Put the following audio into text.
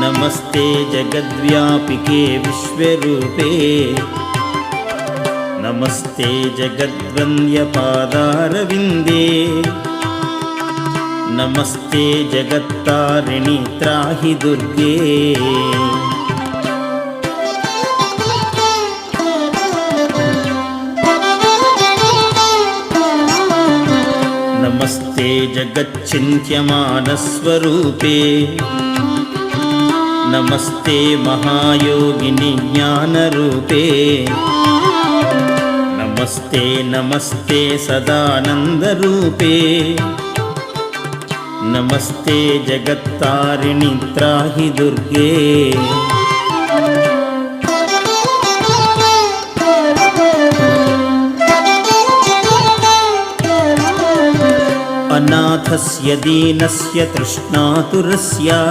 नमस्ते जगद्व्यापिके विश्वरूपे नमस्ते जगद्वन्द्यपादारविन्दे नमस्ते जगत्तारिणि त्राहि दुर्गे नमस्ते जगच्चिन्त्यमानस्वरूपे नमस्ते महायोगिनि ज्ञानरूपे नमस्ते नमस्ते सदानन्दरूपे नमस्ते जगत्तारिणि त्राहि दुर्गे अनाथस्य दीनस्य तृष्णातुरस्य